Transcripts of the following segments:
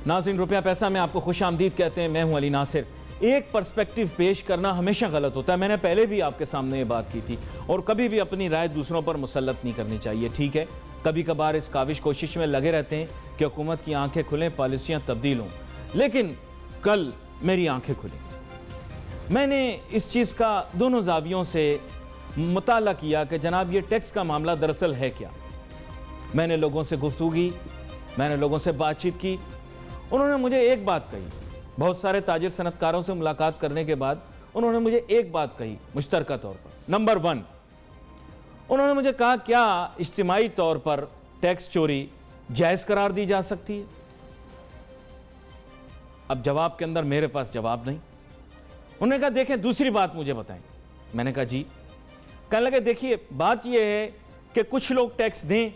नाज़रीन, रुपया पैसा में आपको खुश आमदीद कहते हैं। मैं हूं अली नासिर। एक पर्सपेक्टिव पेश करना हमेशा गलत होता है। मैंने पहले भी आपके सामने ये बात की थी, और कभी भी अपनी राय दूसरों पर मुसल्लत नहीं करनी चाहिए। ठीक है, कभी कभार इस काविश कोशिश में लगे रहते हैं कि हुकूमत की आंखें खुलें, पॉलिसियाँ तब्दील हों, लेकिन कल मेरी आंखें खुली। मैंने इस चीज़ का दोनों जावियों से मुताला किया कि जनाब ये टैक्स का मामला दरअसल है क्या। मैंने लोगों से गुफ्तगू की, मैंने लोगों से बातचीत की। उन्होंने मुझे एक बात कही, बहुत सारे ताजिर सनतकारों से मुलाकात करने के बाद उन्होंने मुझे एक बात कही मुश्तरका तौर पर। नंबर 1, उन्होंने मुझे कहा, क्या इज्तिमाई तौर पर टैक्स चोरी जायज़ करार दी जा सकती है? अब जवाब के अंदर मेरे पास जवाब नहीं। उन्होंने कहा, देखें दूसरी बात मुझे बताएं। मैंने कहा जी। कहने लगे, देखिए बात यह है कि कुछ लोग टैक्स दें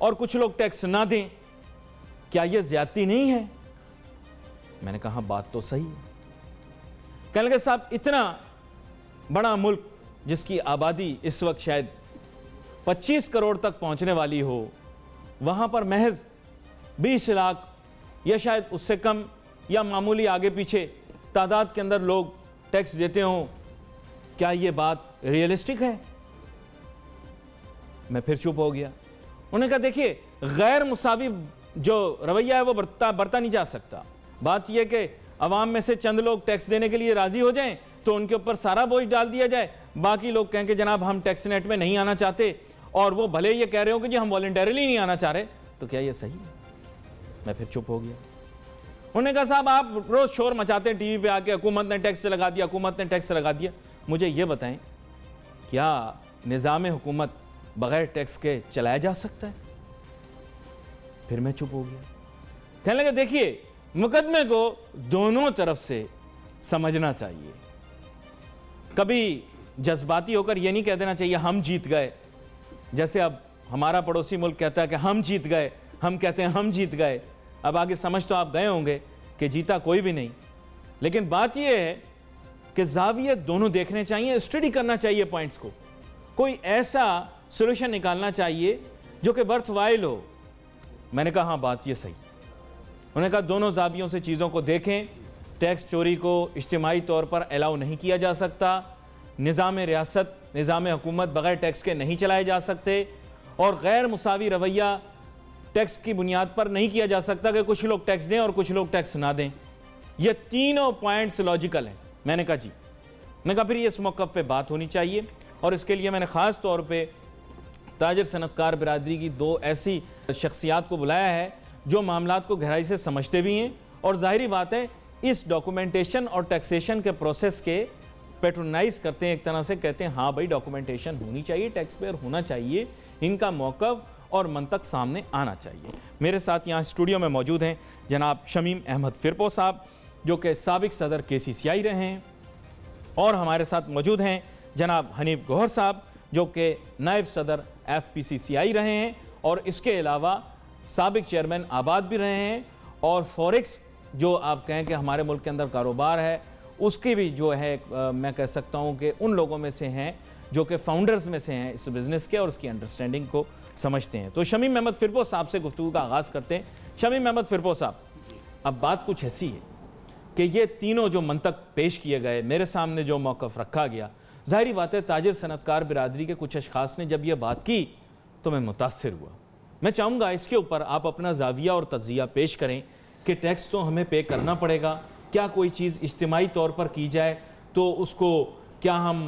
और कुछ लोग टैक्स ना दें, क्या यह ज्यादती नहीं है? मैंने कहा बात तो सही है। कहने लगे, साहब इतना बड़ा मुल्क जिसकी आबादी इस वक्त शायद 25 करोड़ तक पहुंचने वाली हो, वहां पर महज 20 लाख या शायद उससे कम या मामूली आगे पीछे तादाद के अंदर लोग टैक्स देते हों, क्या यह बात रियलिस्टिक है? मैं फिर चुप हो गया। उन्होंने कहा, देखिए गैर मुसावी जो रवैया है वो बरता नहीं जा सकता। बात यह कि अवाम में से चंद लोग टैक्स देने के लिए राजी हो जाएं तो उनके ऊपर सारा बोझ डाल दिया जाए, बाकी लोग कहें कि जनाब हम टैक्स नेट में नहीं आना चाहते, और वो भले ये कह रहे हो कि जी हम वॉलंटरीली नहीं आना चाह रहे, तो क्या ये सही है? मैं फिर चुप हो गया। उन्होंने कहा, साहब आप रोज शोर मचाते हैं टीवी पे आके, हुकूमत ने टैक्स लगा दिया, हुकूमत ने टैक्स लगा दिया। मुझे ये बताएं, क्या निज़ाम हुकूमत बगैर टैक्स के चलाया जा सकता है? फिर मैं चुप हो गया। कहने लगे, देखिए मुकदमे को दोनों तरफ से समझना चाहिए। कभी जज्बाती होकर यह नहीं कह देना चाहिए हम जीत गए, जैसे अब हमारा पड़ोसी मुल्क कहता है कि हम जीत गए, हम कहते हैं हम जीत गए। अब आगे समझ तो आप गए होंगे कि जीता कोई भी नहीं। लेकिन बात यह है कि जाविये दोनों देखने चाहिए, स्टडी करना चाहिए पॉइंट्स को, कोई ऐसा सोल्यूशन निकालना चाहिए जो कि वर्थवाइल हो। मैंने कहा हाँ बात ये सही। उन्होंने कहा, दोनों जावियों से चीज़ों को देखें। टैक्स चोरी को इज्तिमाई तौर पर अलाउ नहीं किया जा सकता। निज़ाम रियासत, निज़ाम हुकूमत बगैर टैक्स के नहीं चलाए जा सकते, और गैर मुसावी रवैया टैक्स की बुनियाद पर नहीं किया जा सकता कि कुछ लोग टैक्स दें और कुछ लोग टैक्स ना दें। ये तीनों पॉइंट्स लॉजिकल हैं। मैंने कहा जी। मैंने कहा फिर इस मौक़िफ़ पे बात होनी चाहिए, और इसके लिए मैंने ख़ास तौर पे ताजिर सनतकार बिरादरी की 2 ऐसी शख्सियात को बुलाया है जो मामलात को गहराई से समझते भी हैं, और ज़ाहिरी बात है इस डॉक्यूमेंटेशन और टैक्सेशन के प्रोसेस के पेट्रोनाइज करते हैं, एक तरह से कहते हैं हाँ भाई डॉक्यूमेंटेशन होनी चाहिए, टैक्स पेयर होना चाहिए, इनका मौक़िफ़ और मंतक सामने आना चाहिए। मेरे साथ यहाँ स्टूडियो में मौजूद हैं जनाब शमीम अहमद फिरपो साहब, जो कि साबिक सदर KCCI रहे हैं, और हमारे साथ मौजूद हैं जनाब हनीफ गौहर साहब, जो कि नायब सदर FPCCI रहे हैं, और इसके अलावा साबिक चेयरमैन आबाद भी रहे हैं, और फॉरेक्स जो आप कहें कि हमारे मुल्क के अंदर कारोबार है उसके भी जो है मैं कह सकता हूं कि उन लोगों में से हैं जो कि फाउंडर्स में से हैं इस बिज़नेस के, और उसकी अंडरस्टैंडिंग को समझते हैं। तो शमीम अहमद फिरपो साहब से गुफ्तगू का आगाज़ करते हैं। शमीम अहमद फिरपो साहब, अब बात कुछ ऐसी है कि ये तीनों जो मंतक पेश किए गए, मेरे सामने जो मौक़िफ़ रखा गया, ज़ाहिरी बात है ताजिर सनतकार बिरादरी के कुछ अशख़ास ने जब यह बात की तो मैं मुतासिर हुआ। मैं चाहूँगा इसके ऊपर आप अपना ज़ाविया और तज़िया पेश करें कि टैक्स तो हमें पे करना पड़ेगा, क्या कोई चीज़ इज्तिमाई तौर पर की जाए तो उसको क्या हम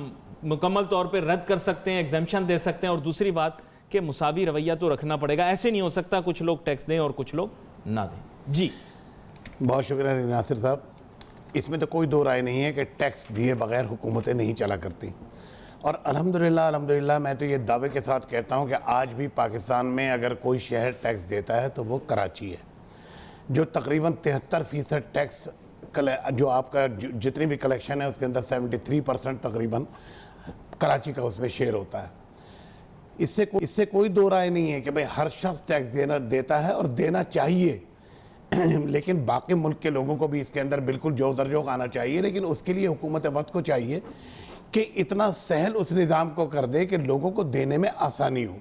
मुकम्मल तौर पर रद्द कर सकते हैं, एग्जेम्पशन दे सकते हैं, और दूसरी बात कि मुसावी रवैया तो रखना पड़ेगा। ऐसे नहीं हो सकता कुछ लोग टैक्स दें और कुछ लोग ना दें। जी बहुत शुक्रिया नासिर साहब। इसमें तो कोई दो राय नहीं है कि टैक्स दिए बगैर हुकूमतें नहीं चला करती, और अल्हम्दुलिल्लाह मैं तो ये दावे के साथ कहता हूँ कि आज भी पाकिस्तान में अगर कोई शहर टैक्स देता है तो वो कराची है, जो तकरीबन 73% टैक्स जो आपका जितनी भी कलेक्शन है उसके अंदर 73% तकरीबन कराची का उसमें शेयर होता है। इससे कोई दो राय नहीं है कि भाई हर शख्स टैक्स देता है और देना चाहिए लेकिन बाकी मुल्क के लोगों को भी इसके अंदर बिल्कुल जो दर्जों आना चाहिए, लेकिन उसके लिए हुकूमत वक्त को चाहिए कि इतना सहल उस निज़ाम को कर दे कि लोगों को देने में आसानी हो।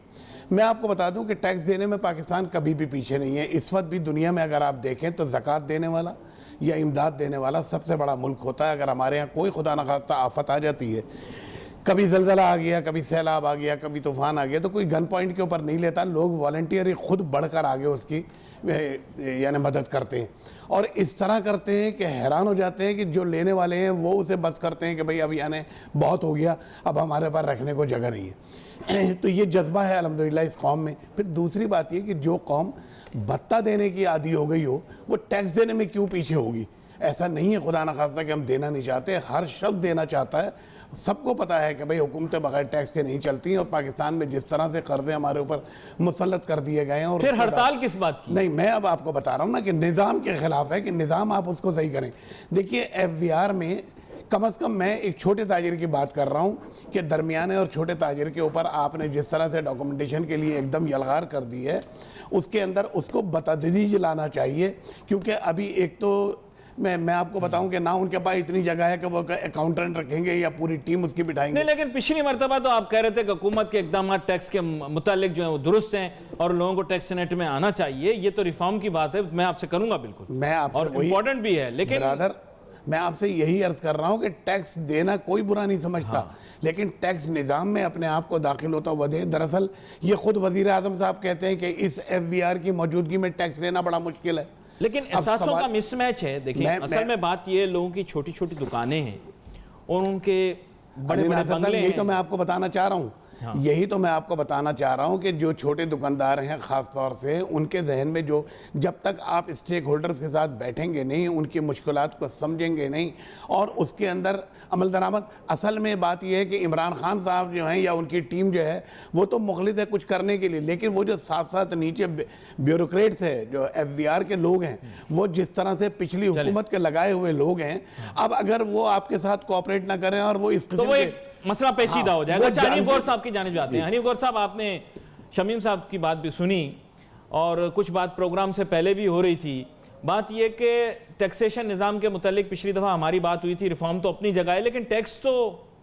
मैं आपको बता दूं कि टैक्स देने में पाकिस्तान कभी भी पीछे नहीं है। इस वक्त भी दुनिया में अगर आप देखें तो ज़कात देने वाला या इमदाद देने वाला सबसे बड़ा मुल्क होता है। अगर हमारे यहाँ कोई खुदा न खास्ता आफत आ जाती है, कभी ज़लज़ला आ गया, कभी सैलाब आ गया, कभी तूफ़ान आ गया, तो कोई गन पॉइंट के ऊपर नहीं लेता, लोग वॉलंटियर खुद बढ़कर आगे उसकी यानी मदद करते हैं और इस तरह करते हैं कि हैरान हो जाते हैं कि जो लेने वाले हैं वो उसे बस करते हैं कि भाई अब यानी बहुत हो गया, अब हमारे पास रखने को जगह नहीं है। तो ये जज्बा है अल्हम्दुलिल्लाह इस कौम में। फिर दूसरी बात ये कि जो कौम भत्ता देने की आदी हो गई हो वो टैक्स देने में क्यों पीछे होगी? ऐसा नहीं है खुदा न खास्ता कि हम देना नहीं चाहते, हर शख्स देना चाहता है। सबको पता है कि भाई हुकूमतें बगैर टैक्स के नहीं चलती हैं और पाकिस्तान में जिस तरह से कर्जे हमारे ऊपर मुसल्लत कर दिए गए हैं। और फिर हड़ताल किस बात की? नहीं, मैं अब आपको बता रहा हूँ ना कि निज़ाम के खिलाफ है कि निज़ाम आप उसको सही करें। देखिए FVR में कम से कम मैं एक छोटे ताजिर की बात कर रहा हूँ कि दरमियाने और छोटे ताजिर के ऊपर आपने जिस तरह से डॉक्यूमेंटेशन के लिए एकदम यलगार कर दी है, उसके अंदर उसको बतदरीज लाना चाहिए। क्योंकि अभी एक तो मैं आपको बताऊं कि ना उनके पास इतनी जगह है कि वो अकाउंटेंट रखेंगे या पूरी टीम उसकी बिठाएंगे। नहीं, लेकिन पिछली मरतबा तो आप कह रहे थे कि हुकूमत के इकदाम टैक्स के मुतालिक जो है वो दुरुस्त हैं और लोगों को टैक्स नेट में आना चाहिए। ये तो रिफॉर्म की बात है, मैं आपसे करूंगा बिल्कुल, मैं आपसे और इम्पोर्टेंट भी है। लेकिन ब्रदर, मैं आपसे यही अर्ज कर रहा हूं कि टैक्स देना कोई बुरा नहीं समझता, लेकिन टैक्स निज़ाम में अपने आप को दाखिल होता हुआ दे। दरअसल ये खुद वजीर आजम साहब कहते हैं कि इस FVR की मौजूदगी में टैक्स लेना बड़ा मुश्किल है। लेकिन एहसासों का मिसमैच है। देखिए असल में बात ये, लोगों की छोटी छोटी दुकानें हैं और उनके बड़े बड़े बंगले हैं। यही तो मैं आपको बताना चाह रहा हूँ, यही तो मैं आपको बताना चाह रहा हूँ कि जो छोटे दुकानदार हैं ख़ास तौर से, उनके जहन में जो जब तक आप स्टेक होल्डर्स के साथ बैठेंगे नहीं, उनकी मुश्किलात को समझेंगे नहीं और उसके अंदर अमल दरामद, असल में बात यह है कि इमरान खान साहब जो हैं या उनकी टीम जो है वो तो मुखलिस है कुछ करने के लिए, लेकिन वो जो साथ साथ नीचे ब्यूरोक्रेट्स है, जो FVR के लोग हैं, वो जिस तरह से पिछली हुकूमत के लगाए हुए लोग हैं, अब अगर वो आपके साथ कोऑपरेट ना करें और वो इस किस्म के मसला पेचीदा हो जाएगा। अच्छा, हनीफ गौर साहब की जानिब जाते हैं। हनीफ गौर साहब, आपने शमीम साहब की बात भी सुनी और कुछ बात प्रोग्राम से पहले भी हो रही थी। बात यह कि टैक्सेशन निज़ाम के मुतालिक पिछली दफ़ा हमारी बात हुई थी, रिफॉर्म तो अपनी जगह है, लेकिन टैक्स तो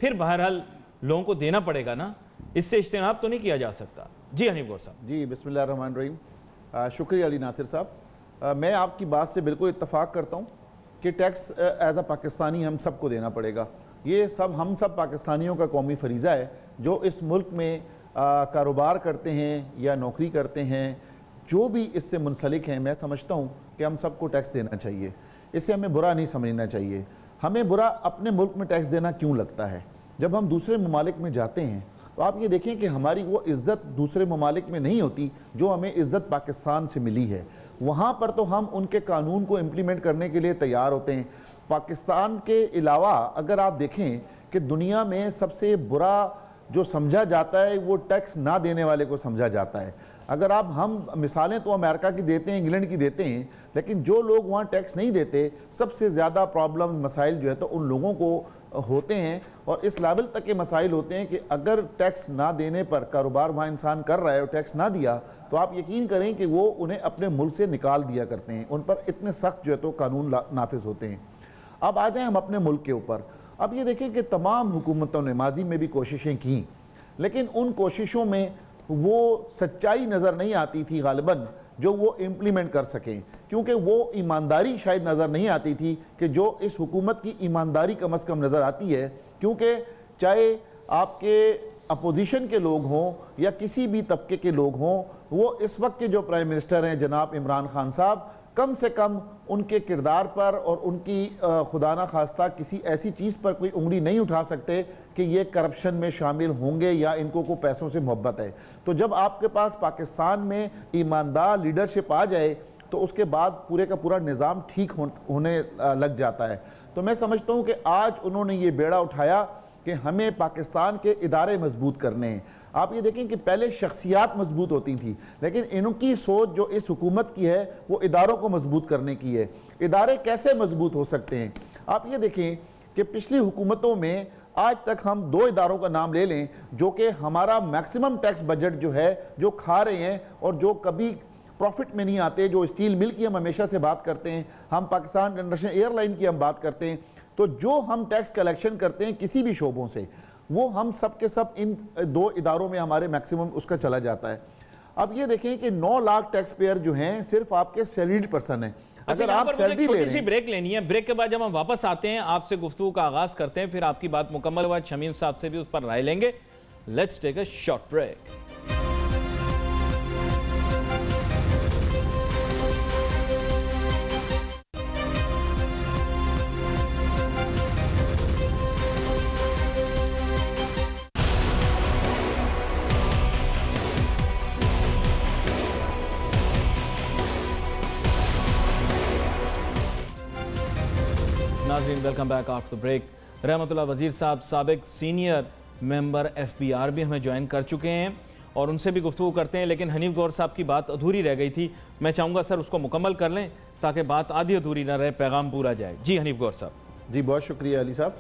फिर बहरहाल लोगों को देना पड़ेगा ना, इससे इज्तिनाब तो नहीं किया जा सकता। जी हनीफ गौर साहब। जी बिस्मिल्लाह रहमान रहीम। शुक्रिया अली नासिर साहब। मैं आपकी बात से बिल्कुल इत्तफाक करता हूँ कि टैक्स एज अ पाकिस्तानी हम सबको देना पड़ेगा। ये सब हम सब पाकिस्तानियों का कौमी फरीज़ा है जो इस मुल्क में कारोबार करते हैं या नौकरी करते हैं, जो भी इससे मुंसलिक हैं। मैं समझता हूँ कि हम सबको टैक्स देना चाहिए, इससे हमें बुरा नहीं समझना चाहिए। हमें बुरा अपने मुल्क में टैक्स देना क्यों लगता है? जब हम दूसरे ममालिक में जाते हैं तो आप ये देखें कि हमारी वो इज़्ज़त दूसरे ममालिक में नहीं होती जो हमें इज़्ज़त पाकिस्तान से मिली है। वहाँ पर तो हम उनके कानून को इम्प्लीमेंट करने के लिए तैयार होते हैं। पाकिस्तान के अलावा अगर आप देखें कि दुनिया में सबसे बुरा जो समझा जाता है वो टैक्स ना देने वाले को समझा जाता है। अगर आप हम मिसालें तो अमेरिका की देते हैं, इंग्लैंड की देते हैं, लेकिन जो लोग वहाँ टैक्स नहीं देते, सबसे ज़्यादा प्रॉब्लम मसाइल जो है तो उन लोगों को होते हैं और इस लेवल तक के मसाइल होते हैं कि अगर टैक्स ना देने पर कारोबार वहाँ इंसान कर रहा है और टैक्स ना दिया तो आप यकीन करें कि वो उन्हें अपने मुल्क से निकाल दिया करते हैं। उन पर इतने सख्त जो है तो कानून नाफिज होते हैं। अब आ जाएं हम अपने मुल्क के ऊपर। अब ये देखें कि तमाम हुकूमतों ने माजी में भी कोशिशें की, लेकिन उन कोशिशों में वो सच्चाई नज़र नहीं आती थी गालिबन जो वो इम्प्लीमेंट कर सकें, क्योंकि वो ईमानदारी शायद नज़र नहीं आती थी कि जो इस हुकूमत की ईमानदारी कम अज़ कम नज़र आती है। क्योंकि चाहे आपके अपोजिशन के लोग हों या किसी भी तबके के लोग हों, वो इस वक्त के जो प्राइम मिनिस्टर हैं जनाब इमरान खान साहब, कम से कम उनके किरदार पर और उनकी खुदा ना खास्ता किसी ऐसी चीज़ पर कोई उंगली नहीं उठा सकते कि ये करप्शन में शामिल होंगे या इनको को पैसों से मोहब्बत है। तो जब आपके पास पाकिस्तान में ईमानदार लीडरशिप आ जाए तो उसके बाद पूरे का पूरा निज़ाम ठीक होने लग जाता है। तो मैं समझता हूँ कि आज उन्होंने ये बेड़ा उठाया कि हमें पाकिस्तान के इदारे मजबूत करने हैं। आप ये देखें कि पहले शख्सियात मजबूत होती थी, लेकिन इनकी सोच जो इस हुकूमत की है वो इदारों को मजबूत करने की है। इदारे कैसे मजबूत हो सकते हैं? आप ये देखें कि पिछली हुकूमतों में आज तक हम 2 इदारों का नाम ले लें जो कि हमारा मैक्सिमम टैक्स बजट जो है जो खा रहे हैं और जो कभी प्रॉफिट में नहीं आते। जो स्टील मिल की हम हमेशा से बात करते हैं, हम पाकिस्तान इंटरनेशनल एयरलाइन की हम बात करते हैं, तो जो हम टैक्स कलेक्शन करते हैं किसी भी शोबों से, वो हम सब के सब इन 2 इदारों में हमारे मैक्सिमम उसका चला जाता है। अब ये देखें कि 9 लाख टैक्स पेयर जो हैं सिर्फ आपके सैलरीड पर्सन हैं। अगर आप सैलरी ले रहे हैं, ब्रेक लेनी है, ब्रेक के बाद जब हम वापस आते हैं आपसे गुफ्तगू का आगाज करते हैं, फिर आपकी बात मुकम्मल हुआ शमीम साहब से भी उस पर राय लेंगे। Let's take a short break. नाज़रीन, welcome back after the break. Rahmatullah Wazir साहब साबिक सीनियर मेंबर FBR भी हमें ज्वाइन कर चुके हैं और उनसे भी गुफ्तगू करते हैं, लेकिन हनीफ गौर साहब की बात अधूरी रह गई थी। मैं चाहूँगा सर उसको मुकम्मल कर लें ताकि बात आधी अधूरी ना रहे, पैगाम पूरा जाए। जी हनीफ गौर साहब। जी बहुत शुक्रिया अली साहब।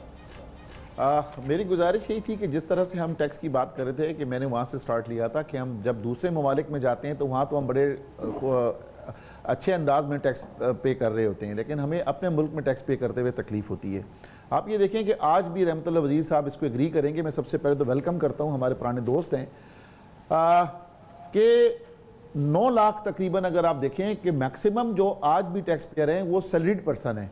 मेरी गुजारिश यही थी कि जिस तरह से हम टैक्स की बात कर रहे थे कि मैंने वहाँ से स्टार्ट लिया था कि हम जब दूसरे ममालिक में जाते हैं तो वहाँ तो हम बड़े अच्छे अंदाज में टैक्स पे कर रहे होते हैं, लेकिन हमें अपने मुल्क में टैक्स पे करते हुए तकलीफ होती है। आप ये देखें कि आज भी रहमतुल्लाह वज़ीर साहब इसको एग्री करेंगे। मैं सबसे पहले तो वेलकम करता हूँ, हमारे पुराने दोस्त हैं, कि 9 लाख तकरीबन अगर आप देखें कि मैक्सिमम जो आज भी टैक्स पेयर हैं वो सैलरीड पर्सन हैं।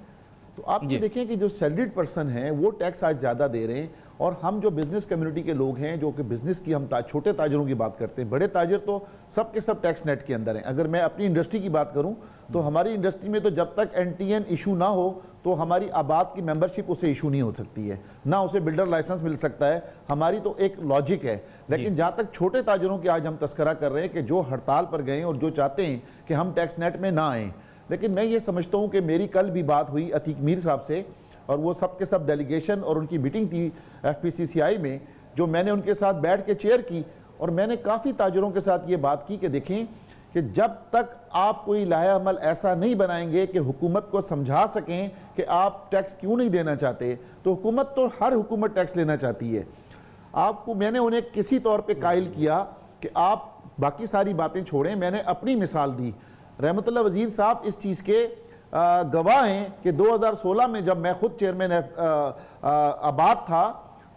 तो आप ये देखें कि जो सैलरीड पर्सन हैं वो टैक्स आज ज़्यादा दे रहे हैं, और हम जो बिज़नेस कम्युनिटी के लोग हैं, जो कि बिज़नेस की हम छोटे ताजरों की बात करते हैं, बड़े ताजर तो सब के सब टैक्स नेट के अंदर हैं। अगर मैं अपनी इंडस्ट्री की बात करूं तो हमारी इंडस्ट्री में तो जब तक NTN इशू ना हो तो हमारी आबाद की मेंबरशिप उसे इशू नहीं हो सकती है, ना उसे बिल्डर लाइसेंस मिल सकता है। हमारी तो एक लॉजिक है। लेकिन जहाँ तक छोटे ताजरों की आज हम तस्करा कर रहे हैं कि जो हड़ताल पर गए और जो चाहते हैं कि हम टैक्स नेट में ना आएँ, लेकिन मैं ये समझता हूँ कि मेरी कल भी बात हुई अतीक मीर साहब से, और वो सब के सब डेलीगेशन और उनकी मीटिंग थी FPCCI में, जो मैंने उनके साथ बैठ के चेयर की, और मैंने काफ़ी ताजरों के साथ ये बात की कि देखें कि जब तक आप कोई लाया अमल ऐसा नहीं बनाएंगे कि हुकूमत को समझा सकें कि आप टैक्स क्यों नहीं देना चाहते, तो हुकूमत तो हर हुकूमत टैक्स लेना चाहती है। आपको मैंने उन्हें किसी तौर पे कायल किया कि आप बाकी सारी बातें छोड़ें, मैंने अपनी मिसाल दी। रहमतुल्लाह वज़ीर साहब इस चीज़ के गवाह हैं कि 2016 में जब मैं खुद चेयरमैन आबाद था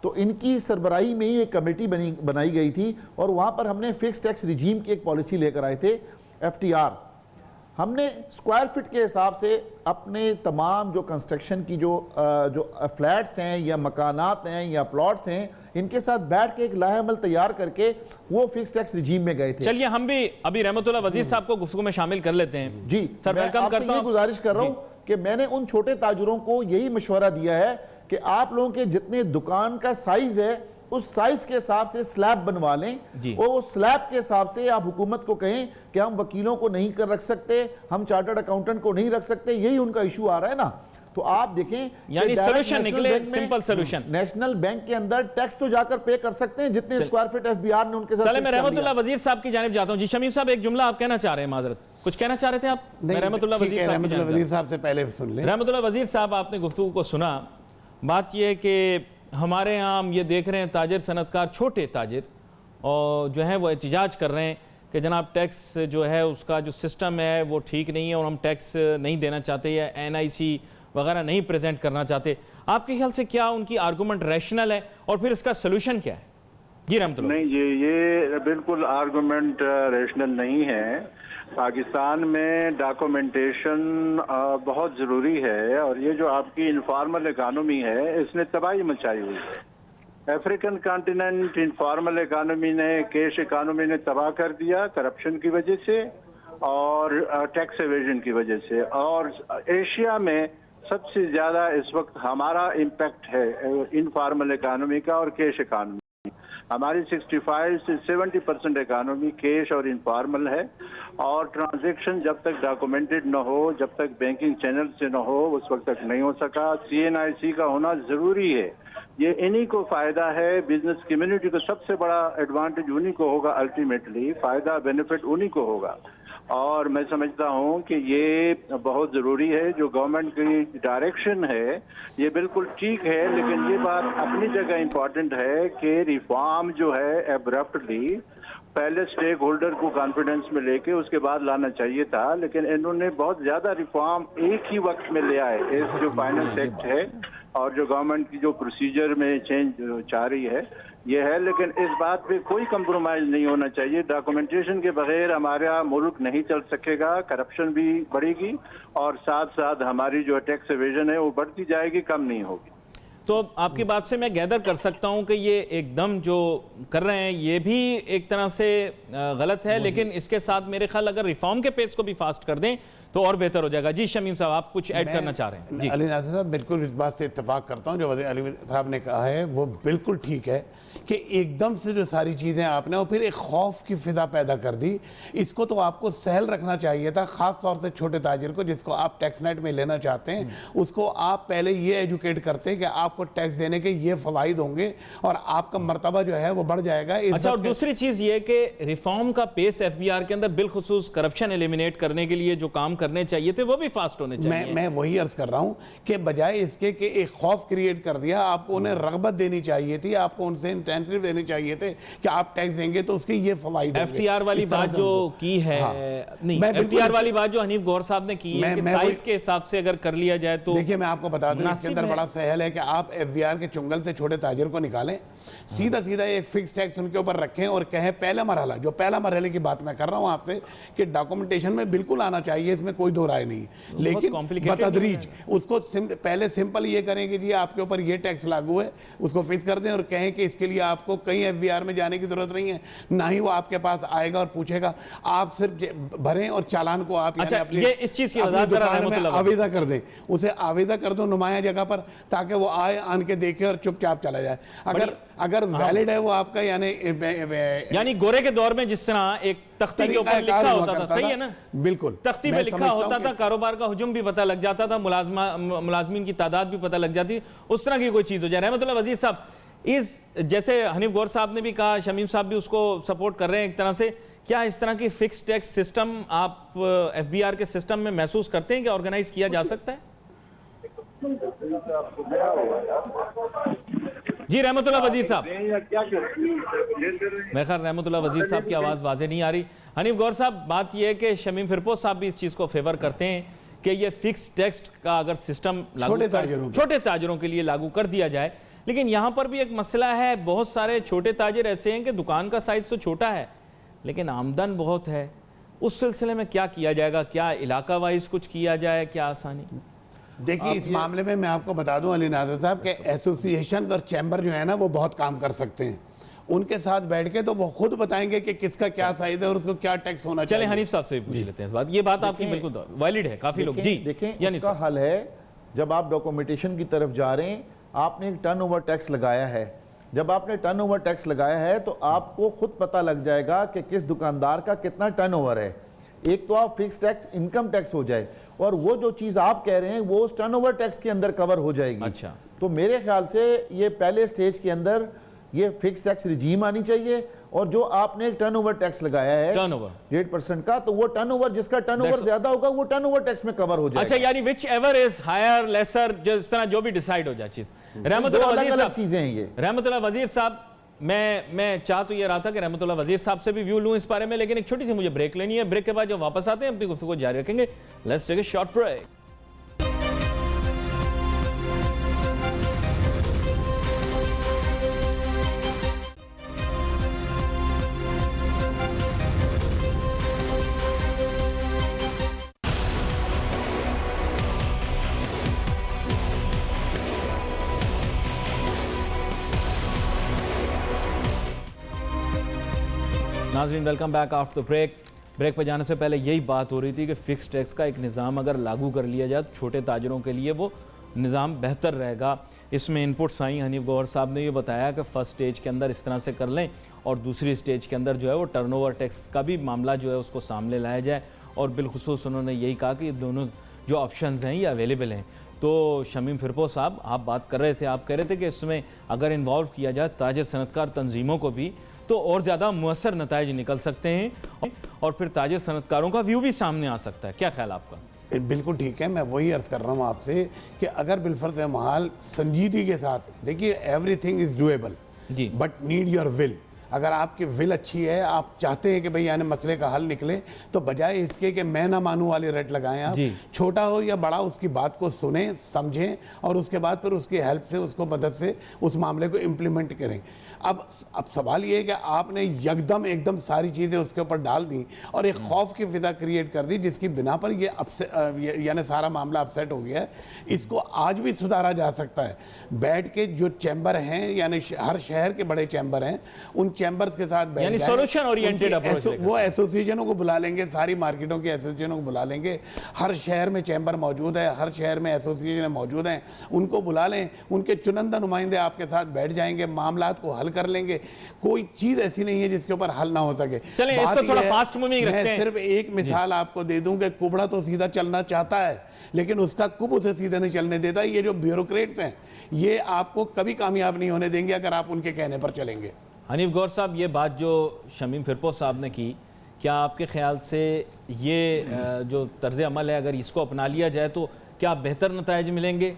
तो इनकी सरबराही में ही एक कमेटी बनाई गई थी, और वहाँ पर हमने फिक्स टैक्स रिजीम की एक पॉलिसी लेकर आए थे FTR। हमने स्क्वायर फीट के हिसाब से अपने तमाम जो कंस्ट्रक्शन की जो फ्लैट्स हैं या मकानात हैं या प्लॉट्स हैं, इनके साथ बैठ के एक लाहेअमल तैयार करके वो फिक्स टैक्स रिजीम में गए थे। चलिए हम भी अभी रहमतुल्लाह वज़ीर साहब को गुफ्तगू में शामिल कर लेते हैं। जी सर, वेलकम करता हूं। गुजारिश कर रहा हूं कि मैंने उन छोटे ताजरों को यही मशवरा दिया है कि आप लोगों के जितने दुकान का साइज है उस साइज के हिसाब से स्लैब बनवा लें, और उस स्लैब के हिसाब से आप हुकूमत को कहें कि हम वकीलों को नहीं कर रख सकते, हम चार्टर्ड अकाउंटेंट को नहीं रख सकते। यही उनका इशू आ रहा है ना। तो आप देखें, यानी सॉल्यूशन निकले, सिंपल सॉल्यूशन। नेशनल बैंक के अंदर टैक्स तो जाकर पे कर सकते हैं जितने स्क्वायर फीट FBR ने उनके साथ। चले, मैं रहमतुल्लाह वज़ीर साहब की जानिब जाता हूं। जी शमीम साहब, एक जुमला आप कहना चाह रहे हैं, माजरत कुछ कहना चाह रहे थे आप? रहमतुल्लाह वज़ीर साहब से पहले सुन लें। रहमतुल्लाह वज़ीर साहब, आपने गुफ्तगू को सुना। बात यह है कि हमारे यहाँ हम ये देख रहे हैं ताजिर सनतकार, छोटे ताजिर और जो हैं वो एहतिजाज कर रहे हैं कि जनाब टैक्स जो है उसका जो सिस्टम है वो ठीक नहीं है और हम टैक्स नहीं देना चाहते या NIC वगैरह नहीं प्रेजेंट करना चाहते। आपके ख्याल से क्या उनकी आर्गूमेंट रैशनल है और फिर इसका सोल्यूशन क्या है? जी रहमतुल्लाह। नहीं जी, ये बिल्कुल आर्गूमेंट रैशनल नहीं है। पाकिस्तान में डॉक्यूमेंटेशन बहुत ज़रूरी है, और ये जो आपकी इनफॉर्मल इकानमी है इसने तबाही मचाई हुई है। अफ्रीकन कॉन्टिनेंट इनफॉर्मल इकानमी ने, कैश इकानमी ने तबाह कर दिया करप्शन की वजह से और टैक्स एवेजन की वजह से। और एशिया में सबसे ज़्यादा इस वक्त हमारा इम्पैक्ट है इनफॉर्मल इकानमी का और कैश इकानमी। हमारी 65 से 70% इकानमी कैश और इनफॉर्मल है, और ट्रांजैक्शन जब तक डॉक्यूमेंटेड न हो, जब तक बैंकिंग चैनल से न हो, उस वक्त तक नहीं हो सका। CNIC का होना ज़रूरी है। ये इन्हीं को फ़ायदा है, बिजनेस कम्युनिटी को सबसे बड़ा एडवांटेज उन्हीं को होगा, अल्टीमेटली फ़ायदा बेनिफिट उन्हीं को होगा। और मैं समझता हूं कि ये बहुत ज़रूरी है। जो गवर्नमेंट की डायरेक्शन है ये बिल्कुल ठीक है, लेकिन ये बात अपनी जगह इम्पॉर्टेंट है कि रिफॉर्म जो है एब्रप्टली पहले स्टेक होल्डर को कॉन्फिडेंस में लेके उसके बाद लाना चाहिए था, लेकिन इन्होंने बहुत ज़्यादा रिफॉर्म एक ही वक्त में ले आए। इस जो फाइनेंस एक्ट है और जो गवर्नमेंट की जो प्रोसीजर में चेंज चाह रही है ये है, लेकिन इस बात पे कोई कंप्रोमाइज नहीं होना चाहिए। डॉक्यूमेंटेशन के बगैर हमारा मुल्क नहीं चल सकेगा, करप्शन भी बढ़ेगी और साथ साथ हमारी जो टैक्स एवेजन है वो बढ़ती जाएगी, कम नहीं होगी। तो आपकी बात से मैं गैदर कर सकता हूं कि ये एकदम जो कर रहे हैं ये भी एक तरह से गलत है, लेकिन इसके साथ मेरे ख्याल अगर रिफॉर्म के पेस को भी फास्ट कर दें तो और बेहतर हो जाएगा। जी शमीम साहब, आप कुछ ऐड करना चाह रहे हैं? जी अली नासिर साहब, बिल्कुल इस बात से इत्तेफाक करता हूं, जो वज़ीर अली साहब ने कहा है वो बिल्कुल ठीक है कि एकदम से जो सारी चीज़ें आपने और फिर एक खौफ की फिजा पैदा कर दी। इसको तो आपको सहल रखना चाहिए था, ख़ास तौर से छोटे ताजिर को जिसको आप टैक्स नेट में लेना चाहते हैं, उसको आप पहले ये एजुकेट करते हैं कि आपको टैक्स देने के ये फ़वाइद होंगे और आपका मर्तबा जो है वो बढ़ जाएगा। अच्छा, और दूसरी चीज़ ये कि रिफॉर्म का पेस FBR के अंदर बिलखुसूस करप्शन एलिमिनेट करने के लिए जो काम करने चाहिए थे वो भी फास्ट होने चाहिए। मैं वही अर्ज कर रहा हूं कि बजाय इसके कि एक खौफ क्रिएट कर दिया, आपको उन्हें रगबत देनी चाहिए थी, आपको उनसे इंटेंसिव देने चाहिए थे कि आप टैक्स देंगे तो उसके ये फवाइद होंगे। FTR वाली बात जो की है, नहीं FTR वाली बात जो हनीफ गौर साहब ने की है कि साइज के हिसाब से अगर कर लिया जाए तो देखिए मैं आपको बता दूं, इसके अंदर बड़ा सहल है कि आप FBR के चुंगल से छोटे ताजिर को निकालें, सीधा सीधा एक फिक्स टैक्स उनके ऊपर रखें और कहें पहला मरहला, जो पहला मरहले की बात मैं कर रहा हूं आपसे कि डॉक्यूमेंटेशन में बिल्कुल आना चाहिए, इसमें कोई दो राय नहीं, लेकिन बतदरीज उसको पहले सिंपल ये करें कि जी आपके ऊपर ये टैक्स लागू है, उसको फिक्स कर दें और कहें कि इसके लिए आपको कहीं FBR में जाने की जरूरत नहीं है, ना ही वो आपके पास आएगा और पूछेगा, आप सिर्फ भरें और चालान को आप अच्छा, ये इस चीज की वजाहत में आवेदा कर दें, उसे आवेदा कर दो नुमाया जगह पर, ताकि वो आए आन के देखे और चुपचाप चला जाए। अगर वैलिड है वो आपका, यानी गोरे के दौर में जिस तरह एक तख्ती के ऊपर लिखा होता था, सही है ना, बिल्कुल तख्ती पे लिखा होता था, कारोबार का हुजूम भी पता लग जाता था, मुलाजमीन की तादाद भी पता लग जाती, उस तरह की कोई चीज हो जाए। रहमतुल्लाह वजीर साहब, इस जैसे हनीफ गौर साहब ने भी कहा, शमीम साहब भी उसको सपोर्ट कर रहे हैं एक तरह से, क्या इस तरह की फिक्स टैक्स सिस्टम आप FBR के सिस्टम में महसूस करते हैं कि ऑर्गेनाइज किया जा सकता है? जी रहमतुल्लाह वजीर साहब, मेरे ख्याल रहमतुल्लाह वजीर साहब की आवाज़ वाज़े नहीं आ रही। हनीफ गौर साहब, बात यह है कि शमीम फिरपोश साहब भी इस चीज़ को फेवर करते हैं कि ये फिक्स टैक्स का अगर सिस्टम छोटे ताजरों के लिए लागू कर दिया जाए, लेकिन यहाँ पर भी एक मसला है, बहुत सारे छोटे ताजिर ऐसे हैं कि दुकान का साइज़ तो छोटा है लेकिन आमदन बहुत है, उस सिलसिले में क्या किया जाएगा? क्या इलाका वाइज कुछ किया जाए, क्या आसानी? देखिए इस मामले में मैं आपको बता दूं अली नाज़र साहब के एसोसिएशन और चैम्बर जो है ना वो बहुत काम कर सकते हैं, उनके साथ बैठ के तो वो खुद बताएंगे कि किसका क्या साइज है और उसको क्या टैक्स होना चाहिए। चले हनीफ साहब से पूछ लेते हैं इस बात, ये बात आपकी बिल्कुल वैलिड है, काफी लोग जी देखें इसका हल है, जब आप डॉक्यूमेंटेशन की तरफ जा रहे हैं, आपने एक टर्नओवर टैक्स लगाया है, जब आपने टर्नओवर टैक्स लगाया है तो आपको खुद पता लग जाएगा कि किस दुकानदार का कितना टर्नओवर है। एक तो आप फिक्स टैक्स इनकम टैक्स हो जाए और वो जो चीज आप कह रहे हैं वो उस टर्नओवर टैक्स के अंदर कवर हो जाएगी। अच्छा, तो मेरे ख्याल से ये पहले स्टेज के अंदर ये फिक्स टैक्स रिजीम आनी चाहिए और जो आपने एक टर्नओवर टैक्स लगाया है 8% का, तो वो टर्नओवर जिसका टर्नओवर ज्यादा होगा वो टर्नओवर टैक्स में कवर हो जाएगा। अच्छा, यानी whichever is higher lesser, जिस तरह जो भी डिसाइड हो जाए चीज। रहमतुल्लाह वजीर साहब, चीजें हैं ये। रहमतुल्लाह वजीर साहब, मैं चाह तो ये रहा था कि रहमतुल्लाह वजीर साहब से भी व्यू लूं इस बारे में, लेकिन एक छोटी सी मुझे ब्रेक लेनी है, ब्रेक के बाद जब वापस आते हैं अपनी गुफ्तगू जारी रखेंगे। Let's take a short break. नाज़रीन welcome back after the break. Break पर जाने से पहले यही बात हो रही थी कि फ़िक्स टैक्स का एक निज़ाम अगर लागू कर लिया जाए तो छोटे ताजरों के लिए वो निज़ाम बेहतर रहेगा। इसमें इनपुट्स आई, हनीफ गौहर साहब ने ये बताया कि फ़र्स्ट स्टेज के अंदर इस तरह से कर लें और दूसरी स्टेज के अंदर जो है वो टर्नओवर टैक्स का भी मामला जो है उसको सामने लाया जाए, और बिलखुसूस उन्होंने यही कहा कि दोनों जो ऑप्शंस हैं ये अवेलेबल हैं। तो शमीम फिरपोश साहब, आप बात कर रहे थे, आप कह रहे थे कि इसमें अगर इन्वॉल्व किया जाए ताजिर सनतकार तंजीमों को भी तो और ज़्यादा मुअस्सर नताइज निकल सकते हैं और फिर ताजिर सनतकारों का व्यू भी सामने आ सकता है। क्या ख्याल आपका? बिल्कुल ठीक है, मैं वही अर्ज़ कर रहा हूँ आपसे कि अगर बिलफर्ज़ महाल संजीदगी के साथ, देखिए एवरीथिंग इज़ डूएबल जी, बट नीड योर विल। अगर आपकी विल अच्छी है, आप चाहते हैं कि भाई यानी मसले का हल निकले, तो बजाय इसके कि मैं ना मानूं वाली रट लगाएं आप, छोटा हो या बड़ा उसकी बात को सुने, समझें और उसके बाद फिर उसकी हेल्प से, उसको मदद से उस मामले को इम्प्लीमेंट करें। अब सवाल ये है कि आपने यकदम एकदम सारी चीज़ें उसके ऊपर डाल दी और एक खौफ की फिजा क्रिएट कर दी, जिसकी बिना पर ये यानी सारा मामला अपसेट हो गया है। इसको आज भी सुधारा जा सकता है। बैठ के जो चैम्बर हैं, यानी हर शहर के बड़े चैम्बर हैं, उन चैम्बर्स के साथ बैठ जाएं, सॉल्यूशन ओरिएंटेड अप्रोच, वो एसोसिएशनों को बुला लेंगे, सारी मार्केटों के एसोसिएशनों को बुला लेंगे। हर शहर में चैम्बर मौजूद है, हर शहर में एसोसिएशन मौजूद हैं, उनको बुला लें, उनके चुनिंदा नुमाइंदे आपके साथ बैठ जाएंगे, मामलात को हल कर लेंगे। कोई चीज ऐसी नहीं है जिसके ऊपर हल ना हो सके। चलें, इसको थोड़ा फास्ट मूविंग रखते हैं। मैं सिर्फ एक मिसाल आपको दे दूं कि कुबड़ा तो सीधा चलना चाहता है, लेकिन उसका कुब उसे सीधा नहीं चलने देता। ये जो ब्यूरोक्रेट्स हैं, ये आपको कभी कामयाब नहीं होने देंगे अगर आप उनके कहने पर चलेंगे। हनीफ गौर साहब, ये बात जो शमीम फिरपोश साहब ने की, क्या आपके ख्याल से ये जो तर्ज अमल है, अगर इसको अपना लिया जाए तो क्या बेहतर नताइज मिलेंगे?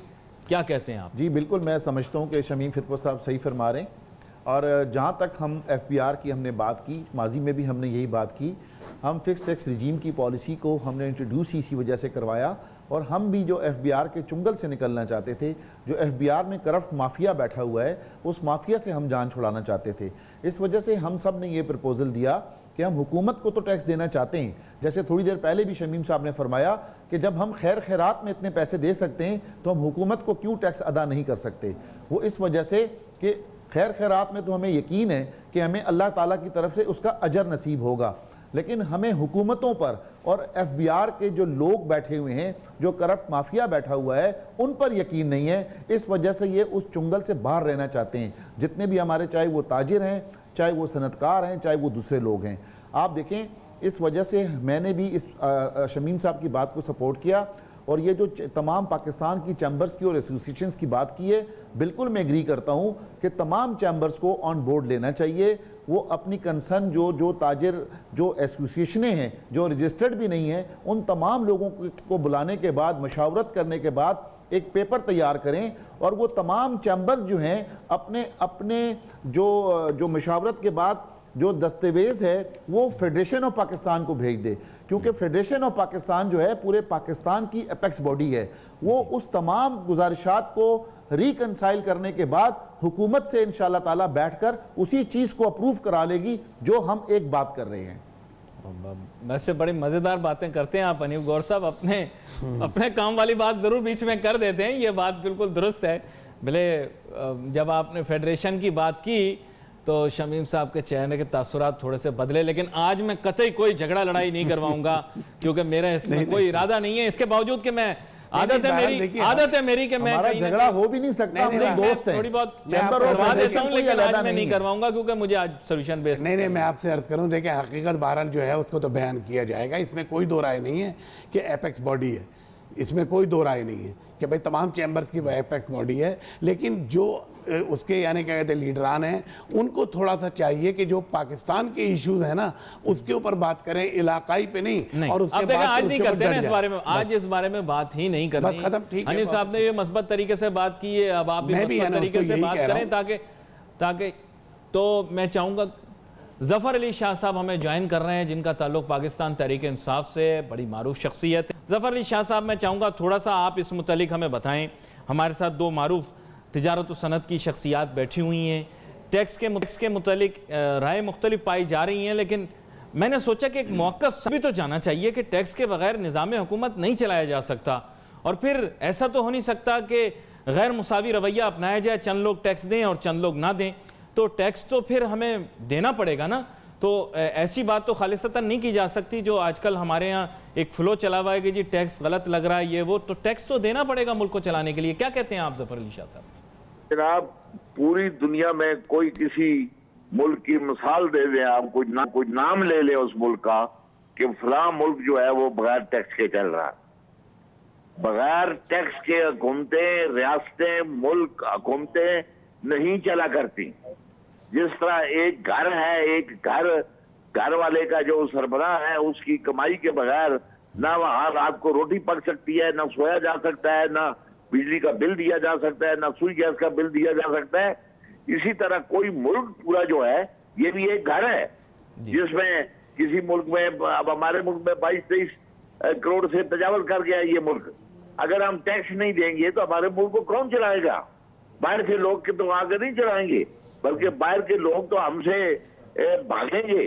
क्या कहते हैं आप? जी बिल्कुल, मैं समझता हूँ कि शमीम फिरपोश साहब सही फरमा रहे हैं। और जहाँ तक हम FBR की हमने बात की, माजी में भी हमने यही बात की, हम फिक्स टैक्स रिजीम की पॉलिसी को हमने इंट्रोड्यूस इसी वजह से करवाया। और हम भी जो FBR के चुंगल से निकलना चाहते थे, जो FBR में करप्ट माफिया बैठा हुआ है, उस माफिया से हम जान छुड़ाना चाहते थे। इस वजह से हम सब ने ये प्रपोजल दिया कि हम हुकूमत को तो टैक्स देना चाहते हैं। जैसे थोड़ी देर पहले भी शमीम साहब ने फरमाया कि जब हम खैर खैरात में इतने पैसे दे सकते हैं तो हम हुकूमत को क्यों टैक्स अदा नहीं कर सकते। वो इस वजह से कि खैर खैरात में तो हमें यकीन है कि हमें अल्लाह ताला की तरफ से उसका अजर नसीब होगा, लेकिन हमें हुकूमतों पर और FBR के जो लोग बैठे हुए हैं, जो करप्ट माफिया बैठा हुआ है, उन पर यकीन नहीं है। इस वजह से ये उस चुंगल से बाहर रहना चाहते हैं। जितने भी हमारे, चाहे वो ताजिर हैं, चाहे वो सनतकार हैं, चाहे वो दूसरे लोग हैं। आप देखें, इस वजह से मैंने भी इस शमीम साहब की बात को सपोर्ट किया। और ये जो तमाम पाकिस्तान की चैम्बर्स की और एसोसिएशंस की बात की है, बिल्कुल मैं एग्री करता हूँ कि तमाम चैम्बर्स को ऑन बोर्ड लेना चाहिए। वो अपनी कंसर्न जो ताजिर, जो एसोसिएशनें हैं, जो रजिस्टर्ड भी नहीं हैं, उन तमाम लोगों को बुलाने के बाद, मशावरत करने के बाद एक पेपर तैयार करें और वो तमाम चैम्बर्स जो हैं अपने अपने जो मशावरत के बाद जो दस्तावेज़ है वो फेडरेशन ऑफ पाकिस्तान को भेज दे, क्योंकि फेडरेशन ऑफ पाकिस्तान जो है पूरे पाकिस्तान की एपेक्स बॉडी है। वो उस तमाम गुजारिशात को रिकंसाइल करने के बाद हुकूमत से इंशाअल्लाह ताला बैठकर उसी चीज़ को अप्रूव करा लेगी जो हम एक बात कर रहे हैं। वैसे बड़ी मज़ेदार बातें करते हैं आप हनीफ गौर साहब, अपने काम वाली बात ज़रूर बीच में कर देते हैं, ये बात बिल्कुल दुरुस्त है। भले जब आपने फेडरेशन की बात की तो शमीम साहब के चेहरे के तासुरात थोड़े से बदले, लेकिन आज मैं कतई कोई झगड़ा लड़ाई नहीं करवाऊंगा क्योंकि मेरा इसमें कोई इरादा नहीं है। इसके बावजूद कि मैं आदत है मेरी कि मैं झगड़ा हो भी नहीं सकता, हम लोग दोस्त हैं, थोड़ी बहुत करवा देता हूं, लेकिन आज मैं नहीं करवाऊंगा क्योंकि मुझे आज सोल्यूशन बेस्ड नहीं मैं आपसे अर्ज करूं, देखिए हकीकत बहरहाल जो है उसको तो बयान किया जाएगा, इसमें कोई दो राय नहीं है कि एपेक्स बॉडी है, इसमें कोई दो राय नहीं है कि भाई तमाम चैम्बर्स की एपेक्स बॉडी है। लेकिन जो उसके यानी क्या कहते हैं लीडरान हैं, उनको थोड़ा सा चाहिए कि जो पाकिस्तान के इश्यूज है ना उसके ऊपर बात करें, इलाकाई पे नहीं। और उसके बाद आज नहीं करते हैं इस बारे में, आज इस बारे में बात ही नहीं करनी। बस खत्म, ठीक है। हनीफ साहब ने ये मस्बत तरीके से बात की है, अब आप भी मस्बत तरीके से बात करें ताकि तो मैं चाहूंगा जफर अली शाह साहब हमें ज्वाइन कर रहे हैं, जिनका ताल्लुक पाकिस्तान तहरीक इंसाफ से, बड़ी मारूफ शख्सियत है। जफर अली शाह साहब, मैं चाहूँगा थोड़ा सा आप इस मुतालिक हमें बताएं। हमारे साथ दो मारूफ तिजारत व सनत की शख्सियात बैठी हुई हैं, टैक्स के मुतालिक राय मुख्तलिफ पाई जा रही हैं, लेकिन मैंने सोचा कि एक मौक़िफ़ सभी तो जाना चाहिए कि टैक्स के बगैर निज़ाम हुकूमत नहीं चलाया जा सकता। और फिर ऐसा तो हो नहीं सकता कि गैर मुसावी रवैया अपनाया जाए, चंद लोग टैक्स दें और चंद लोग ना दें, तो टैक्स तो फिर हमें देना पड़ेगा ना। तो ऐसी बात तो खालिसतन नहीं की जा सकती जो आजकल हमारे यहाँ एक फ्लो चला हुआ है कि जी टैक्स गलत लग रहा है, ये वो, तो टैक्स तो देना पड़ेगा मुल्क को चलाने के लिए। क्या कहते हैं आप जफर अली शाह साहब? जनाब, पूरी दुनिया में कोई किसी मुल्क की मिसाल दे दें आप, कोई नाम ले ले उस मुल्क का कि फलां मुल्क जो है वो बगैर टैक्स के चल रहा है। बगैर टैक्स के हुकूमतें, रियासतें, मुल्क हुकूमतें नहीं चला करती। जिस तरह एक घर है, एक घर वाले का जो सरबराह है उसकी कमाई के बगैर ना वहां रात को रोटी पक सकती है, ना सोया जा सकता है, ना बिजली का बिल दिया जा सकता है, ना सुई गैस का बिल दिया जा सकता है। इसी तरह कोई मुल्क पूरा जो है ये भी एक घर है जिसमें किसी मुल्क में, अब हमारे मुल्क में 22-23 करोड़ से तजावज कर गया ये मुल्क। अगर हम टैक्स नहीं देंगे तो हमारे मुल्क को कौन चलाएगा? बाहर के लोग के तो आगे नहीं चलाएंगे, बल्कि बाहर के लोग तो हमसे भागेंगे,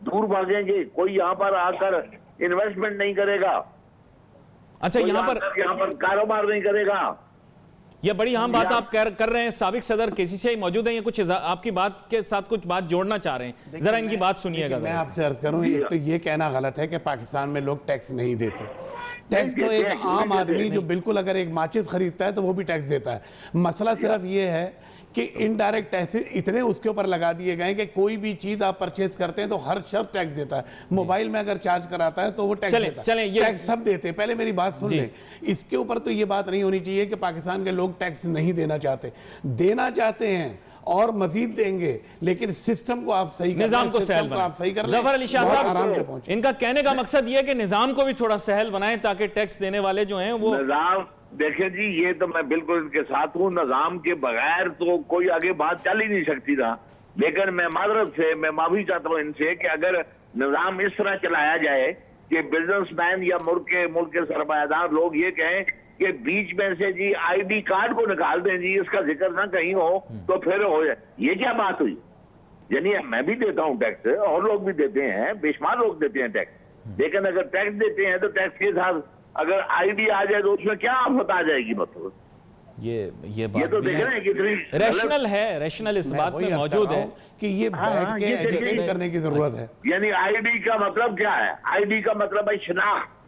दूर भागेंगे। कोई यहाँ पर आकर इन्वेस्टमेंट नहीं करेगा। अच्छा, यहाँ पर कारोबार नहीं करेगा। ये बड़ी अहम बात आप कर रहे हैं। साबिक सदर केसीसीआई मौजूद हैं, ये कुछ आपकी बात के साथ कुछ बात जोड़ना चाह रहे हैं, जरा इनकी बात सुनिएगा। मैं आपसे अर्ज करूं, एक तो ये कहना गलत है कि पाकिस्तान में लोग टैक्स नहीं देते। टैक्स तो एक आम आदमी जो बिल्कुल अगर एक माचिस खरीदता है तो वो भी टैक्स देता है। मसला सिर्फ ये है कि इनडायरेक्ट टैक्सेस इतने उसके ऊपर लगा दिए गए कि कोई भी चीज आप परचेज करते हैं तो हर शब्द टैक्स देता है। मोबाइल में अगर चार्ज कराता है तो वो टैक्स देता है। टैक्स सब देते हैं। पहले मेरी बात सुन लें, इसके ऊपर तो ये बात नहीं होनी चाहिए कि पाकिस्तान के लोग टैक्स नहीं देना चाहते हैं और मजीद देंगे, लेकिन सिस्टम को आप सही कर, निजाम को सहल बनाएं। जफर अली शाह साहब, इनका कहने का मकसद ये है कि निजाम को भी थोड़ा सहल बनाएं ताकि टैक्स देने वाले जो हैं वो निजाम। देखें जी, ये तो मैं बिल्कुल इनके साथ हूँ। निजाम के बगैर तो कोई आगे बात चल ही नहीं सकती था। लेकिन मैं माजरत से मैं माफी चाहता हूँ इनसे कि अगर निजाम इस तरह चलाया जाए कि बिजनेसमैन या मुल्क के सरमायादार लोग ये कहें कि बीच में से जी आईडी कार्ड को निकाल दें जी, इसका जिक्र ना कहीं हो, तो फिर हो जाए। ये क्या बात हुई? यानी मैं भी देता हूँ टैक्स और लोग भी देते हैं, बेशुमार लोग देते हैं टैक्स। लेकिन अगर टैक्स देते हैं तो टैक्स के साथ अगर आईडी आ जाए तो उसमें क्या आफत आ जाएगी? मतलब ये बात तो देख रहे हैं कितनी रैशनल है, रैशनल इस बात में मौजूद है कि ये बैठ के एजुकेट करने की जरूरत है। यानी आईडी का मतलब क्या है? आईडी का मतलब है शनाख्त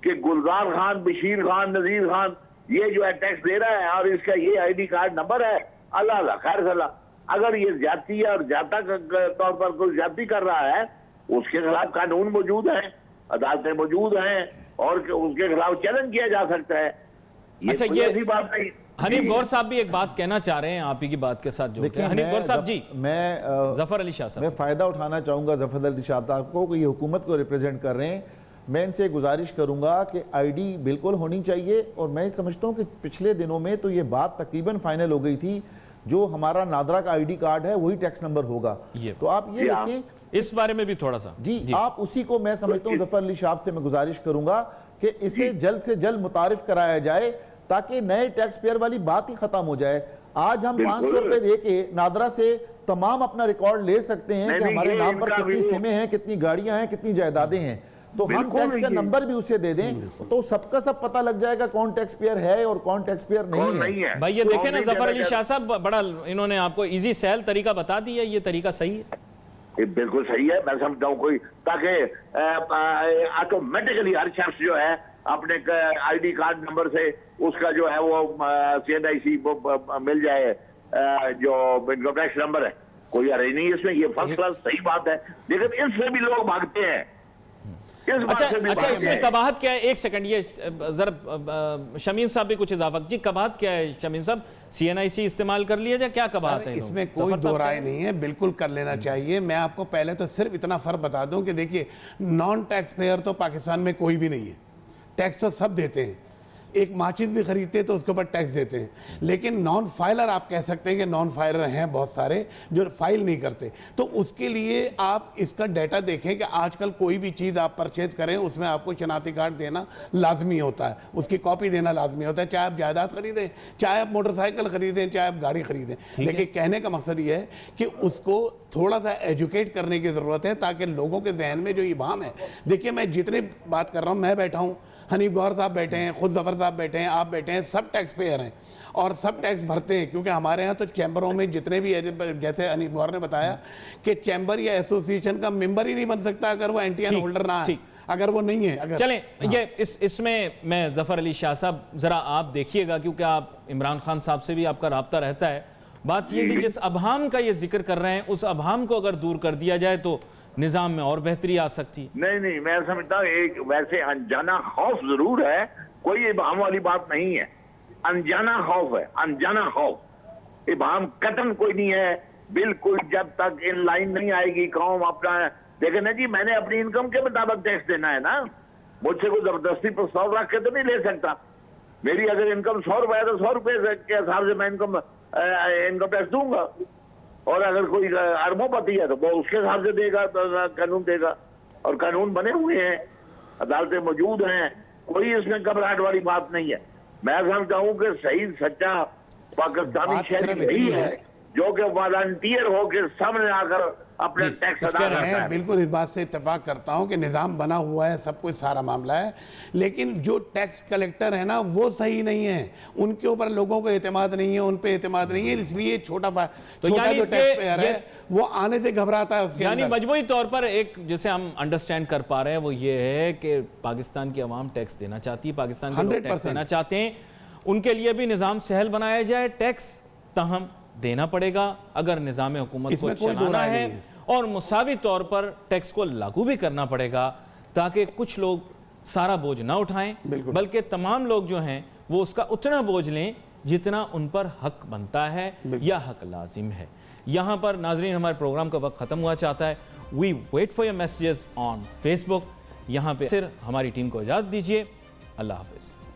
कि गुलजार खान, बशीर खान, नजीर खान ये जो है टैक्स दे रहा है और इसका ये आईडी कार्ड नंबर है। अल्लाह खैर सला। अगर ये जाती और जाता तौर पर कोई जाती कर रहा है, उसके खिलाफ कानून मौजूद है, अदालतें मौजूद हैं और उसके खिलाफ चैलेंज किया जा सकता है। अच्छा, ये ऐसी बात नहीं। हनीफ गौर साहब भी एक बात कहना चाह रहे हैं आप ही की बात के साथ जोड़ते हैं। हनीफ गौर साहब जी, मैं जफर अली शाह साहब, मैं फ़ायदा उठाना चाहूँगा जफर अली शाह साहब को कि ये हुकूमत को रिप्रेजेंट कर रहे हैं। मैं इनसे गुजारिश करूँगा कि आईडी बिल्कुल होनी चाहिए। और मैं समझता हूँ कि पिछले दिनों में तो ये बात तकरीबन फाइनल हो गई थी, जो हमारा नादरा का आईडी कार्ड है वही टैक्स नंबर होगा। तो आप ये देखें, इस बारे में भी थोड़ा सा जी आप उसी को मैं समझता हूँ जफर अली शाह से मैं गुजारिश करूँगा कि इसे जल्द से जल्द मुतारिफ कराया जाए ताकि नए टैक्स पेयर वाली बात ही खत्म हो जाए। आज हम 500 रुपए दे के नादरा से तमाम अपना रिकॉर्ड ले सकते हैं कि हमारे नाम पर कितनी सिमें हैं, कितनी गाड़ियां हैं, कितनी जायदादें हैं। तो हम टैक्स का नंबर भी उसे दे दें तो सबका सब पता लग जाएगा कौन टैक्स पेयर है और कौन टैक्स पेयर नहीं है। भाई ये देखें ना जफर अली शाह साहब, बड़ा इन्होंने आपको इजी सहल तरीका बता दिया। ये तरीका सही है? ये बिल्कुल सही है। मैं समझता हूँ कोई ताकि ऑटोमेटिकली हर शख्स जो है अपने आईडी कार्ड नंबर से उसका जो है वो CNIC मिल जाए, जो इनकम टैक्स नंबर है। कोई हर्ज नहीं इसमें, ये फर्स्ट क्लास सही बात है। लेकिन इससे भी लोग भागते हैं। अच्छा, इसमें कबाहत क्या है? एक सेकंड, ये जरा शमीम साहब भी कुछ इजाफा जी, कबाहत क्या है शमीम साहब? CNIC इस्तेमाल कर लिया जाए, क्या कबाहत है? इसमें कोई दो राय नहीं है, बिल्कुल कर लेना चाहिए। मैं आपको पहले तो सिर्फ इतना फर्क बता दूं कि देखिए, नॉन टैक्स पेयर तो पाकिस्तान में कोई भी नहीं है। टैक्स तो सब देते हैं। एक माचिस भी खरीदते हैं तो उसके ऊपर टैक्स देते हैं। लेकिन नॉन फाइलर आप कह सकते हैं कि नॉन फाइलर हैं बहुत सारे जो फाइल नहीं करते। तो उसके लिए आप इसका डाटा देखें कि आजकल कोई भी चीज़ आप परचेज करें उसमें आपको शनाख्ती कार्ड देना लाजमी होता है, उसकी कॉपी देना लाजमी होता है। चाहे आप जायदाद खरीदें, चाहे आप मोटरसाइकिल खरीदें, चाहे आप गाड़ी खरीदें। लेकिन कहने का मकसद ये है कि उसको थोड़ा सा एजुकेट करने की ज़रूरत है ताकि लोगों के जहन में जो इबाम है। देखिए, मैं जितने बात कर रहा हूँ, मैं बैठा हूँ, हनीफ गौर साहब बैठे हैं, खुद जफर साहब बैठे हैं, आप बैठे हैं, सब टैक्स पेयर हैं और सब टैक्स भरते हैं। क्योंकि हमारे यहाँ तो चैम्बरों में जितने भी, जैसे हनीफ गौर ने बताया कि चैम्बर या एसोसिएशन का मेंबर ही नहीं बन सकता अगर वो NTN होल्डर ना है, अगर वो नहीं है। अगर चलें, ये इसमें मैं जफर अली शाह साहब जरा आप देखिएगा, क्योंकि आप इमरान खान साहब से भी आपका राब्ता रहता है। बात ये कि जिस अभाम का ये जिक्र कर रहे हैं, उस अभाम को अगर दूर कर दिया जाए तो निजाम में और बेहतरी आ सकती है। नहीं, मैं समझता हूँ एक वैसे अनजाना खौफ जरूर है, कोई इबाम वाली बात नहीं है। अनजाना खौफ है, अनजाना खौफ। इबाम कतन कोई नहीं है। बिल्कुल जब तक इन लाइन नहीं आएगी कौम अपना, देखें ना जी, मैंने अपनी इनकम के मुताबिक टैक्स देना है ना। मुझसे कोई जबरदस्ती प्रस्ताव रख के तो नहीं ले सकता। मेरी अगर इनकम 100 रुपए है तो 100 रुपए के हिसाब से मैं इनकम टैक्स दूंगा। और अगर कोई अरबोपति है तो वो उसके हिसाब से देगा, तो कानून देगा। और कानून बने हुए हैं, अदालतें मौजूद हैं, कोई इसमें घबराहट वाली बात नहीं है। मैं समझता हूँ कि सही सच्चा पाकिस्तानी बात सिर्फ शहरी इतनी यही है। है जो कि वॉलंटियर होकर सामने आकर अपने टैक्स अदा करता मैं है। बिल्कुल इस बात से इत्तेफाक करता हूं कि निज़ाम बना हुआ है, सब कुछ सारा मामला है, लेकिन जो टैक्स कलेक्टर है ना वो सही नहीं है, उनके ऊपर लोगों को एतमाद नहीं है, उन पे एतमाद नहीं है, इसलिए छोटा तो छोटा यानी जो टैक्स कि पेयर है वो आने से घबराता है उसके यानी अंदर। मजबूरी तौर पर एक जिसे हम अंडरस्टैंड कर पा रहे हैं वो ये है कि पाकिस्तान की आवाम टैक्स देना चाहती है, पाकिस्तान के लोग 100% टैक्स देना चाहते हैं, उनके लिए भी निज़ाम सहल बनाया जाए, टैक्स तहम देना पड़ेगा अगर निज़ाम हुकूमत को इसमें कोई दो चलाना राय है, नहीं है। और मुसावी तौर पर टैक्स को लागू भी करना पड़ेगा ताकि कुछ लोग सारा बोझ ना उठाएं, बिल्कुल। बल्कि तमाम लोग जो हैं वो उसका उतना बोझ लें जितना उन पर हक बनता है या हक लाजिम है। यहाँ पर नाजरीन हमारे प्रोग्राम का वक्त खत्म हुआ चाहता है। We wait for your messages on Facebook. यहाँ पे सिर्फ हमारी टीम को इजाज़त दीजिए। अल्लाह हाफिज़।